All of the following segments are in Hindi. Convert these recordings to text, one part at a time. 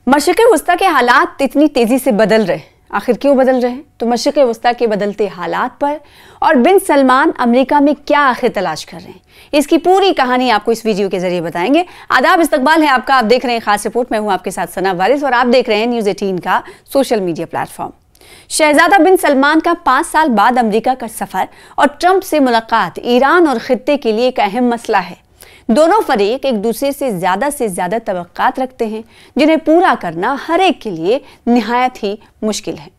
मशरिक़ वस्ता के हालात इतनी तेजी से बदल रहे हैं, आखिर क्यों बदल रहे हैं? तो मशरिक़ वस्ता के बदलते हालात पर और बिन सलमान अमेरिका में क्या आखिर तलाश कर रहे हैं, इसकी पूरी कहानी आपको इस वीडियो के जरिए बताएंगे। आदाब, इस्तकबाल है आपका। आप देख रहे हैं खास रिपोर्ट। मैं हूं आपके साथ सना वारिस और आप देख रहे हैं न्यूज़ 18 का सोशल मीडिया प्लेटफॉर्म। शहजादा बिन सलमान का 5 साल बाद अमेरिका का सफर और ट्रंप से मुलाकात ईरान और खित्ते के लिए एक अहम मसला है। दोनों फरीक एक दूसरे से ज्यादा तवक्कात रखते हैं, जिन्हें पूरा करना हर एक के लिए निहायत ही मुश्किल है।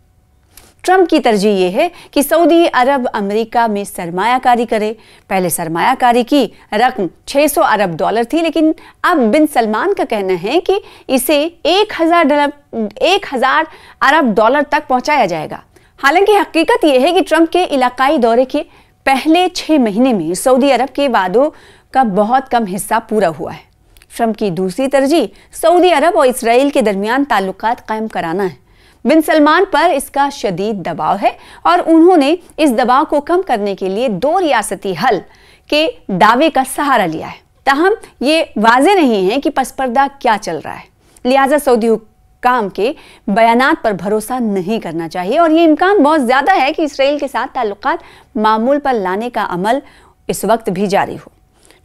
ट्रंप की तरजीह यह है कि सऊदी अरब अमेरिका में सरमायाकारी करे। पहले सरमायाकारी की रकम $600 अरब थी, लेकिन अब बिन सलमान का कहना है कि इसे 1000 अरब डॉलर तक पहुंचाया जाएगा। हालांकि हकीकत यह है कि ट्रंप के इलाकाई दौरे के पहले 6 महीने में सऊदी अरब के वादों का बहुत कम हिस्सा पूरा हुआ है। ट्रंप की दूसरी तरजीह सऊदी अरब और इसराइल के दरमियान ताल्लुकात कायम कराना है। बिन सलमान पर इसका शदीद दबाव है और उन्होंने इस दबाव को कम करने के लिए 2 रियासती हल के दावे का सहारा लिया है। ताहम ये वाज़ेह नहीं है कि पसपर्दा क्या चल रहा है, लिहाजा सऊदी हुक्काम के बयानात पर भरोसा नहीं करना चाहिए और ये इम्कान बहुत ज़्यादा है कि इसराइल के साथ ताल्लुकात मामूल पर लाने का अमल इस वक्त भी जारी हो।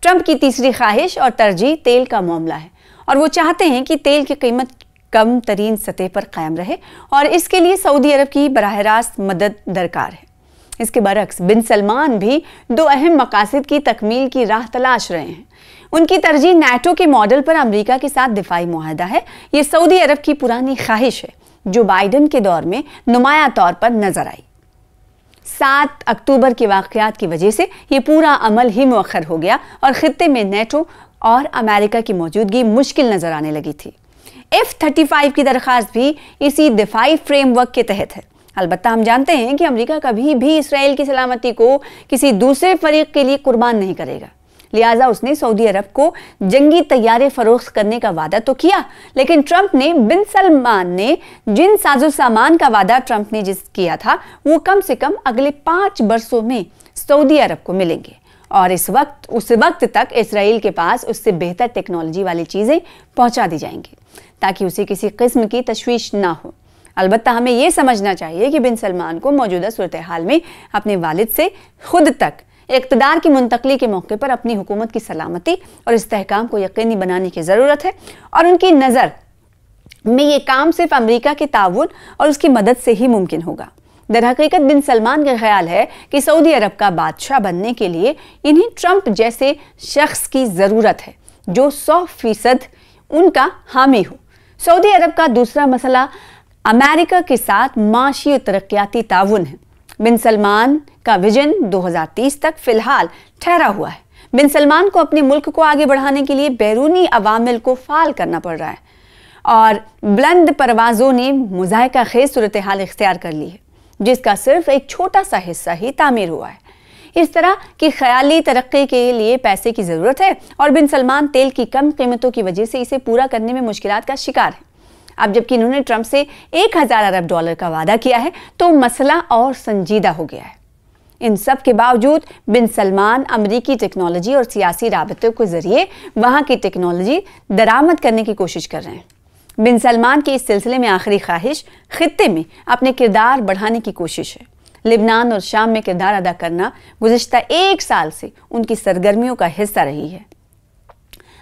ट्रंप की तीसरी ख्वाहिश और तरजीह तेल का मामला है और वो चाहते हैं कि तेल की कीमत कम तरीन सतह पर कायम रहे और इसके लिए सऊदी अरब की बराह रास्त मदद दरकार है। इसके बरक्स बिन सलमान भी 2 अहम मकासद की तकमील की राह तलाश रहे हैं। उनकी तरजीह नाटो के मॉडल पर अमेरिका के साथ दिफाई मुआहदा है। ये सऊदी अरब की पुरानी ख्वाहिश है जो बाइडन के दौर में नुमाया तौर पर नजर आई। 7 अक्टूबर के वाक़यात की वजह से ये पूरा अमल ही मुअख्खर हो गया और खित्ते में नाटो और अमेरिका की मौजूदगी मुश्किल नजर आने लगी थी। F-35 की दरख्वास्त भी इसी दिफाई फ्रेमवर्क के तहत है। अलबत्ता हम जानते हैं कि अमेरिका कभी भी इसराइल की सलामती को किसी दूसरे फरीक के लिए कुर्बान नहीं करेगा। लिहाजा उसने सऊदी अरब को जंगी तैयारे फरोख्त करने का वादा तो किया, लेकिन ट्रंप ने बिन सलमान ने जिन साजो सामान का वादा ट्रंप ने जिस किया था वो कम से कम अगले 5 बरसों में सऊदी अरब को मिलेंगे और उस वक्त तक इसराइल के पास उससे बेहतर टेक्नोलॉजी वाली चीज़ें पहुंचा दी जाएंगी ताकि उसे किसी किस्म की तशवीश ना हो। अलबत्ता हमें यह समझना चाहिए कि बिन सलमान को मौजूदा सूरत हाल में अपने वालिद से खुद तक इक़्तिदार की मुंतकली के मौके पर अपनी हुकूमत की सलामती और इस्तेहकाम को यकीनी बनाने की ज़रूरत है और उनकी नज़र में ये काम सिर्फ अमेरिका के ताउन और उसकी मदद से ही मुमकिन होगा। दरहकीकत बिन सलमान का ख्याल है कि सऊदी अरब का बादशाह बनने के लिए इन्हें ट्रंप जैसे शख्स की ज़रूरत है जो 100% उनका हामी हो। सऊदी अरब का दूसरा मसला अमेरिका के साथ माशी और तरक्याती ताउन है। बिन सलमान का विजन 2030 तक फिलहाल ठहरा हुआ है। बिन सलमान को अपने मुल्क को आगे बढ़ाने के लिए बैरूनी अवामिल को फाल करना पड़ रहा है और बुलंद परवाज़ों ने मुज़ाहिका खेज सूरत हाल इख्तियार कर ली है, जिसका सिर्फ एक छोटा सा हिस्सा ही तामीर हुआ है। इस तरह की ख्याली तरक्की के लिए पैसे की ज़रूरत है और बिन सलमान तेल की कम कीमतों की वजह से इसे पूरा करने में मुश्किलात का शिकार है। अब जबकि इन्होंने ट्रंप से 1000 अरब डॉलर का वादा किया है तो मसला और संजीदा हो गया है। इन सब के बावजूद बिन सलमान अमेरिकी टेक्नोलॉजी और सियासी राबतों के जरिए वहाँ की टेक्नोलॉजी दरामद करने की कोशिश कर रहे हैं। बिन सलमान की इस सिलसिले में आखिरी ख्वाहिश खित्ते में अपने किरदार बढ़ाने की कोशिश है। लिबनान और शाम में किरदार अदा करना गुज़िश्ता 1 साल से उनकी सरगर्मियों का हिस्सा रही है।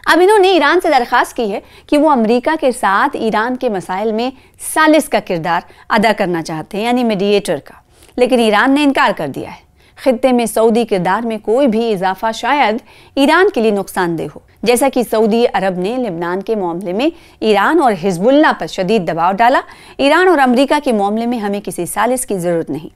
अब इन्होंने ईरान से दरख्वास्त की है कि वो अमेरिका के साथ ईरान के मसाइल में सालिस का किरदार अदा करना चाहते हैं, यानी मीडिएटर का, लेकिन ईरान ने इनकार कर दिया है। खित्ते में सऊदी किरदार में कोई भी इजाफा शायद ईरान के लिए नुकसानदेह हो, जैसा कि सऊदी अरब ने लिबनान के मामले में ईरान और हिजबुल्लाह पर शदीद दबाव डाला। ईरान और अमेरिका के मामले में हमें किसी सालिस की ज़रूरत नहीं।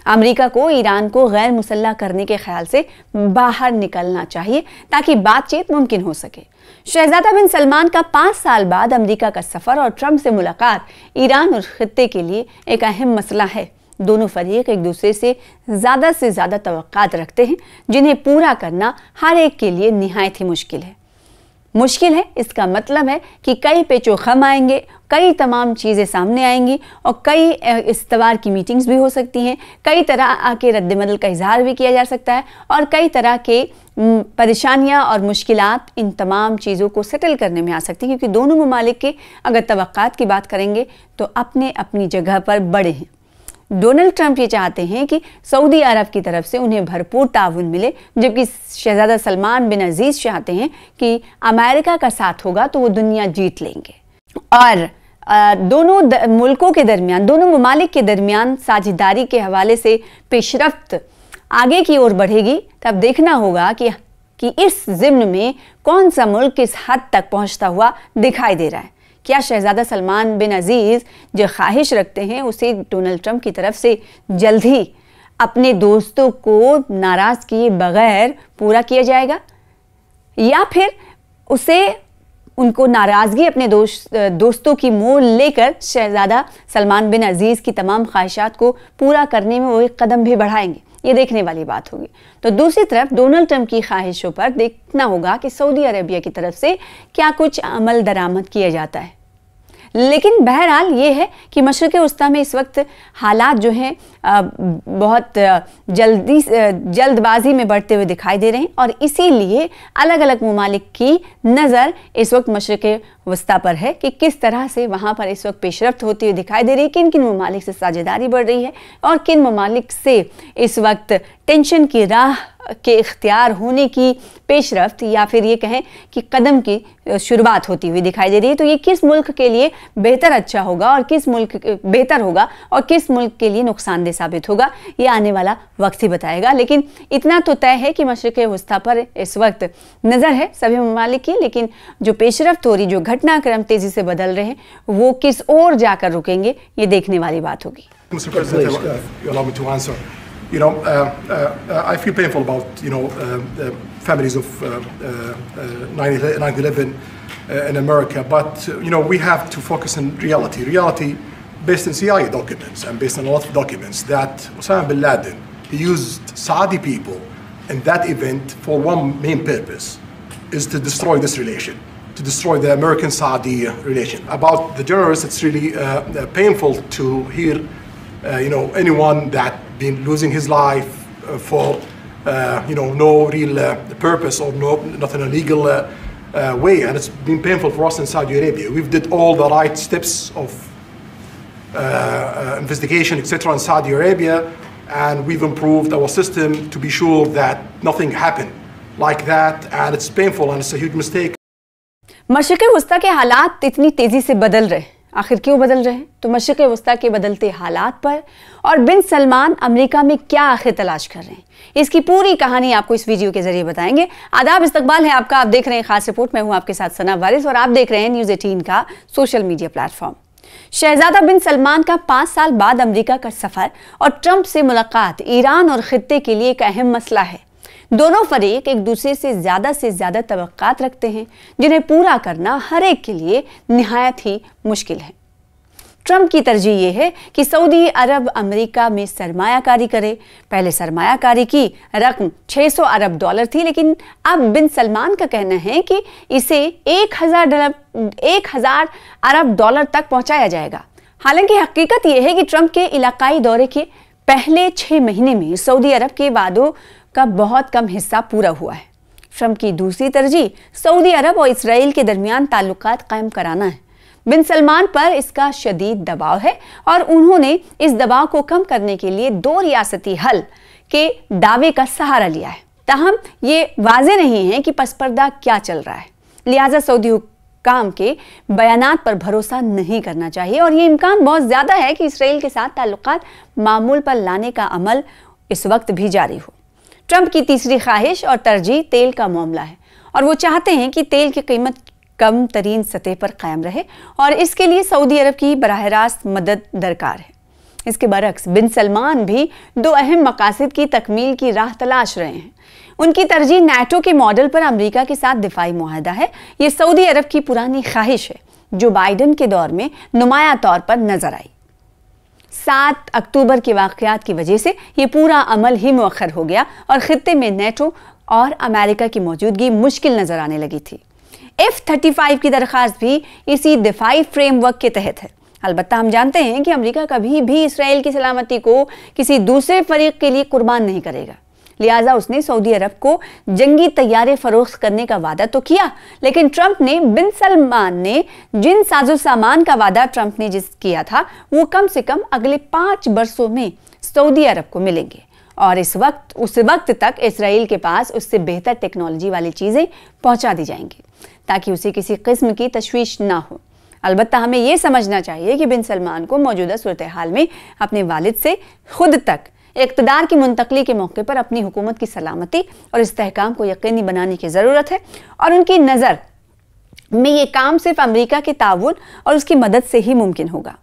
अमेरिका को ईरान को गैर मुसल्लह करने के ख्याल से बाहर निकलना चाहिए ताकि बातचीत मुमकिन हो सके। शहजादा बिन सलमान का 5 साल बाद अमेरिका का सफ़र और ट्रंप से मुलाकात ईरान और खित्ते के लिए एक अहम मसला है। दोनों फरीक एक दूसरे से ज़्यादा तवक्कात रखते हैं, जिन्हें पूरा करना हर एक के लिए निहायत ही मुश्किल है। मुश्किल है इसका मतलब है कि कई पेचोखम आएंगे, कई तमाम चीज़ें सामने आएंगी और कई इस्तवार की मीटिंग्स भी हो सकती हैं, कई तरह के रद्दमदल का इजहार भी किया जा सकता है और कई तरह के परेशानियां और मुश्किलात इन तमाम चीज़ों को सेटल करने में आ सकती हैं, क्योंकि दोनों ममालिक के अगर तवक्कात की बात करेंगे तो अपने अपनी जगह पर बड़े हैं। डोनाल्ड ट्रंप ये चाहते हैं कि सऊदी अरब की तरफ से उन्हें भरपूर ताउन मिले, जबकि शहजादा सलमान बिन अजीज चाहते हैं कि अमेरिका का साथ होगा तो वो दुनिया जीत लेंगे। और दोनों मुल्कों के दरमियान, दोनों ममालिक के दरमियान साझेदारी के हवाले से पेशरफ्त आगे की ओर बढ़ेगी। तब देखना होगा कि इस ज़िम्न में कौन सा मुल्क किस हद तक पहुंचता हुआ दिखाई दे रहा है। क्या शहजादा सलमान बिन अजीज जो ख्वाहिश रखते हैं उसे डोनाल्ड ट्रंप की तरफ से जल्द ही अपने दोस्तों को नाराज़ किए बगैर पूरा किया जाएगा, या फिर उसे उनको नाराज़गी अपने दोस्तों की मोल लेकर शहजादा सलमान बिन अजीज की तमाम ख्वाहिशात को पूरा करने में वो एक कदम भी बढ़ाएंगे? ये देखने वाली बात होगी। तो दूसरी तरफ डोनाल्ड ट्रंप की ख्वाहिशों पर देखना होगा कि सऊदी अरेबिया की तरफ से क्या कुछ अमल दरामद किया जाता है। लेकिन बहरहाल ये है कि मशरिक़ वस्ता में इस वक्त हालात जो हैं बहुत जल्दबाजी में बढ़ते हुए दिखाई दे रहे हैं और इसीलिए अलग अलग ममालिक की नज़र इस वक्त मशरिक़ वस्ता पर है कि किस तरह से वहाँ पर इस वक्त पेशरफ्त होती हुई दिखाई दे रही है, किन किन ममालिक से साझेदारी बढ़ रही है और किन ममालिक से इस वक्त टेंशन की राह के इख्तियार होने की पेशरफ्त या फिर ये कहें कि कदम की शुरुआत होती हुई दिखाई दे रही है। तो ये किस मुल्क के लिए बेहतर अच्छा होगा और किस मुल्क बेहतर होगा और किस मुल्क के लिए नुकसानदेह साबित होगा, ये आने वाला वक्त ही बताएगा। लेकिन इतना तो तय है कि मशरिक़ वस्ता पर इस वक्त नज़र है सभी ममालिक की, लेकिन जो पेशरफ्त हो रही, जो घटनाक्रम तेज़ी से बदल रहे हैं, वो किस ओर जाकर रुकेंगे, ये देखने वाली बात होगी। You know, I feel painful about, families of 9/11 in America, but, we have to focus on reality. Reality based on CIA documents and based on a lot of documents that Osama bin Laden, he used Saudi people in that event for one main purpose, is to destroy this relation, to destroy the American-Saudi relation. About the journalists, it's really painful to hear, anyone that been losing his life for no real purpose or not in a legal way, and it's been painful for us in Saudi Arabia. We've did all the right steps of investigation, etc. in Saudi Arabia, and we've improved our system to be sure that nothing happened like that, and it's painful and it's a huge mistake. मशरिक़ वस्ता के हालात इतनी तेजी से बदल रहे, आखिर क्यों बदल रहे हैं? तो मशरिक़ वस्ता के बदलते हालात पर और बिन सलमान अमेरिका में क्या आखिर तलाश कर रहे हैं, इसकी पूरी कहानी आपको इस वीडियो के जरिए बताएंगे। आदाब, इस्तकबाल है आपका। आप देख रहे हैं खास रिपोर्ट। मैं हूं आपके साथ सना वारिस और आप देख रहे हैं न्यूज़ 18 का सोशल मीडिया प्लेटफॉर्म। शहजादा बिन सलमान का 5 साल बाद अमेरिका का सफर और ट्रंप से मुलाकात ईरान और खित्ते के लिए एक अहम मसला है। दोनों फरीक एक दूसरे से ज़्यादा तवक्कात रखते हैं, जिन्हें पूरा करना हर एक के लिए निहायत ही मुश्किल है। ट्रंप की तरजीह ये है कि सऊदी अरब अमेरिका में सरमायाकारी करे। पहले सरमायाकारी की रकम $600 अरब थी, लेकिन अब बिन सलमान का कहना है कि इसे 1000 अरब डॉलर तक पहुंचाया जाएगा। हालांकि हकीकत यह है कि ट्रंप के इलाकाई दौरे के पहले 6 महीने में सऊदी अरब के वादों का बहुत कम हिस्सा पूरा हुआ है। ट्रंप की दूसरी तरजीह सऊदी अरब और इसराइल के दरमियान ताल्लुकात कायम कराना है। बिन सलमान पर इसका शदीद दबाव है और उन्होंने इस दबाव को कम करने के लिए 2 रियासती हल के दावे का सहारा लिया है। ताहम ये वाज़ेह नहीं है कि पसपर्दा क्या चल रहा है, लिहाजा सऊदी हुक्काम के बयानात पर भरोसा नहीं करना चाहिए और ये इम्कान बहुत ज़्यादा है कि इसराइल के साथ ताल्लुकात मामूल पर लाने का अमल इस वक्त भी जारी हो। ट्रंप की तीसरी ख्वाहिश और तरजीह तेल का मामला है और वो चाहते हैं कि तेल की कीमत कम तरीन सतह पर कायम रहे और इसके लिए सऊदी अरब की बराह रास्त मदद दरकार है। इसके बरक्स बिन सलमान भी 2 अहम मकासद की तकमील की राह तलाश रहे हैं। उनकी तरजीह नाटो के मॉडल पर अमेरिका के साथ दिफाई मुआहदा है। ये सऊदी अरब की पुरानी ख्वाहिश है जो बाइडन के दौर में नुमाया तौर पर नजर आई। 7 अक्टूबर के वाक़यात की वजह से ये पूरा अमल ही मुअख्खर हो गया और खित्ते में नाटो और अमेरिका की मौजूदगी मुश्किल नजर आने लगी थी। F-35 की दरख्वास्त भी इसी दिफाई फ्रेमवर्क के तहत है। अलबत्ता हम जानते हैं कि अमेरिका कभी भी इसराइल की सलामती को किसी दूसरे फरीक के लिए कुर्बान नहीं करेगा। लिहाजा उसने सऊदी अरब को जंगी तैयारे फरोख्त करने का वादा तो किया, लेकिन ट्रंप ने बिन सलमान ने जिन साजो सामान का वादा ट्रंप ने जिस किया था वो कम से कम अगले 5 वर्षों में सऊदी अरब को मिलेंगे और उस वक्त तक इसराइल के पास उससे बेहतर टेक्नोलॉजी वाली चीजें पहुंचा दी जाएंगी ताकि उसे किसी किस्म की तशवीश ना हो। अलबत्ता हमें यह समझना चाहिए कि बिन सलमान को मौजूदा सूरत हाल में अपने वालिद से खुद तक इक़्तिदार की मुंतकली के मौके पर अपनी हुकूमत की सलामती और इस्तेहकाम को यकीनी बनाने की ज़रूरत है और उनकी नज़र में ये काम सिर्फ अमेरिका के ताउन और उसकी मदद से ही मुमकिन होगा।